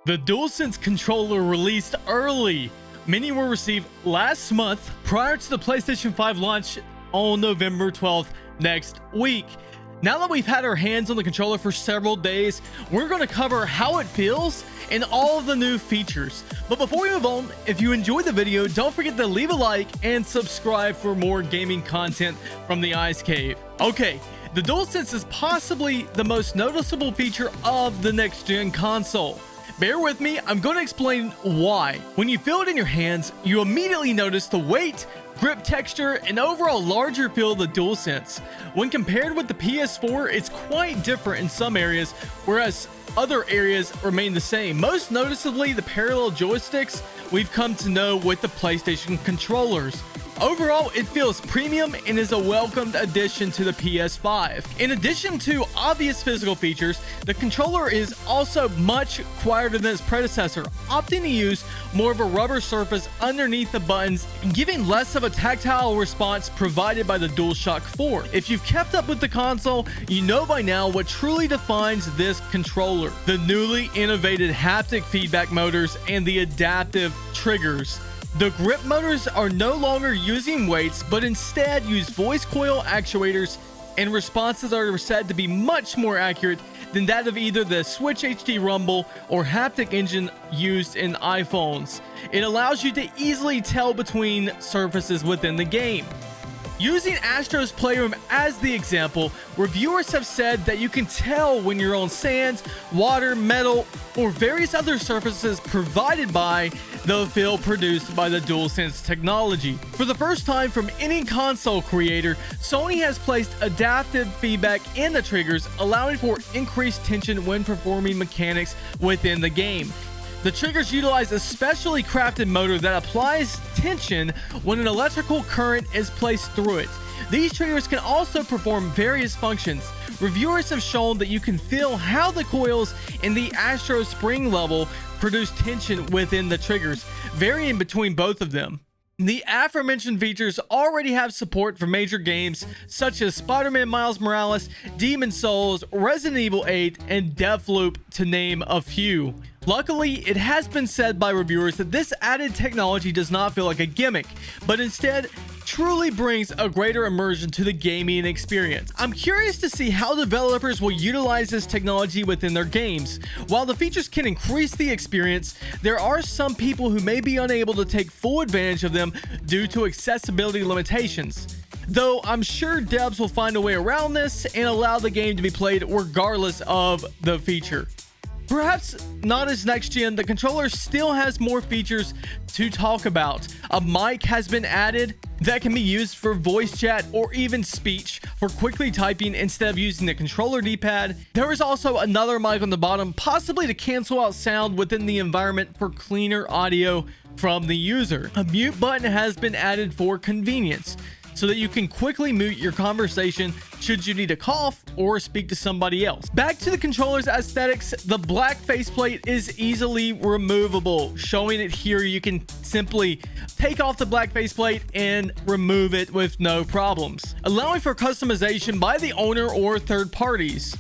The Dualsense controller released early. Many were received last month prior to the PlayStation 5 launch on November 12th next week. Now that we've had our hands on the controller for several days, we're going to cover how it feels and all of the new features. But before we move on, if you enjoyed the video, don't forget to leave a like and subscribe for more gaming content from the ICECAVE. Okay, the Dualsense is possibly the most noticeable feature of the next-gen console. Bear with me, I'm going to explain why. When you feel it in your hands, you immediately notice the weight, grip texture, and overall larger feel of the Dualsense. When compared with the PS4, it's quite different in some areas, whereas other areas remain the same. Most noticeably, the parallel joysticks we've come to know with the PlayStation controllers. Overall, it feels premium and is a welcomed addition to the PS5. In addition to obvious physical features, the controller is also much quieter than its predecessor, opting to use more of a rubber surface underneath the buttons, giving less of a tactile response provided by the Dualshock 4. If you've kept up with the console, you know by now what truly defines this controller: the newly innovated haptic feedback motors and the adaptive triggers. The grip motors are no longer using weights, but instead use voice coil actuators, and responses are said to be much more accurate than that of either the Switch HD Rumble or Haptic engine used in iPhones. It allows you to easily tell between surfaces within the game. Using Astro's Playroom as the example, reviewers have said that you can tell when you're on sand, water, metal, or various other surfaces provided by the feel produced by the Dualsense technology. For the first time from any console creator, Sony has placed adaptive feedback in the triggers, allowing for increased tension when performing mechanics within the game. The triggers utilize a specially crafted motor that applies tension when an electrical current is placed through it. These triggers can also perform various functions. Reviewers have shown that you can feel how the coils in the Astro spring level produce tension within the triggers, varying between both of them. The aforementioned features already have support for major games such as Spider-Man Miles Morales, Demon's Souls, Resident Evil 8, and Deathloop, to name a few. Luckily, it has been said by reviewers that this added technology does not feel like a gimmick, but instead truly brings a greater immersion to the gaming experience. I'm curious to see how developers will utilize this technology within their games. While the features can increase the experience, there are some people who may be unable to take full advantage of them due to accessibility limitations. Though I'm sure devs will find a way around this and allow the game to be played regardless of the feature. Perhaps not as next gen, the controller still has more features to talk about. A mic has been added that can be used for voice chat or even speech for quickly typing instead of using the controller D-pad. There is also another mic on the bottom, possibly to cancel out sound within the environment for cleaner audio from the user. A mute button has been added for convenience, so that you can quickly mute your conversation should you need to cough or speak to somebody else. Back to the controller's aesthetics, the black faceplate is easily removable. Showing it here, you can simply take off the black faceplate and remove it with no problems, allowing for customization by the owner or third parties.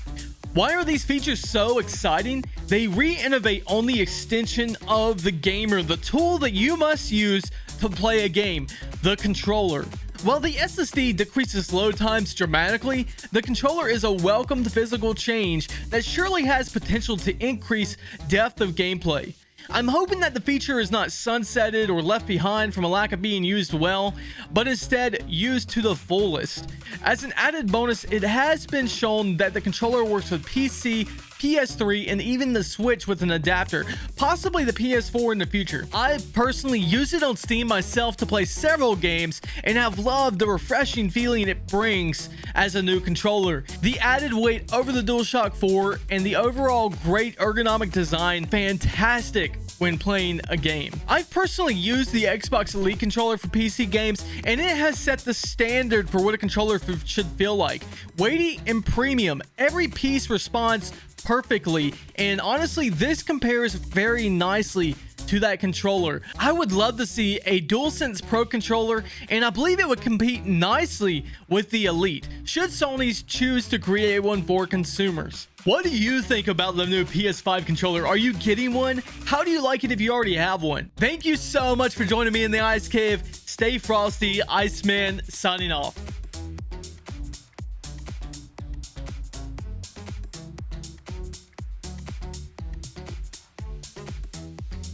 Why are these features so exciting? They re-innovate on the extension of the gamer, the tool that you must use to play a game, the controller. While the SSD decreases load times dramatically, the controller is a welcomed physical change that surely has potential to increase depth of gameplay. I'm hoping that the feature is not sunsetted or left behind from a lack of being used well, but instead used to the fullest. As an added bonus, it has been shown that the controller works with PC, PS3, and even the Switch with an adapter, possibly the PS4 in the future. I've personally used it on Steam myself to play several games and have loved the refreshing feeling it brings as a new controller. The added weight over the Dualshock 4 and the overall great ergonomic design, fantastic when playing a game. I've personally used the Xbox Elite controller for PC games, and it has set the standard for what a controller should feel like. Weighty and premium, every piece responds perfectly, and honestly, this compares very nicely to that controller. I would love to see a Dualsense Pro controller, and I believe it would compete nicely with the Elite, should Sony choose to create one for consumers. What do you think about the new PS5 controller? Are you getting one? How do you like it if you already have one? Thank you so much for joining me in the Ice Cave. Stay frosty. Iceman signing off.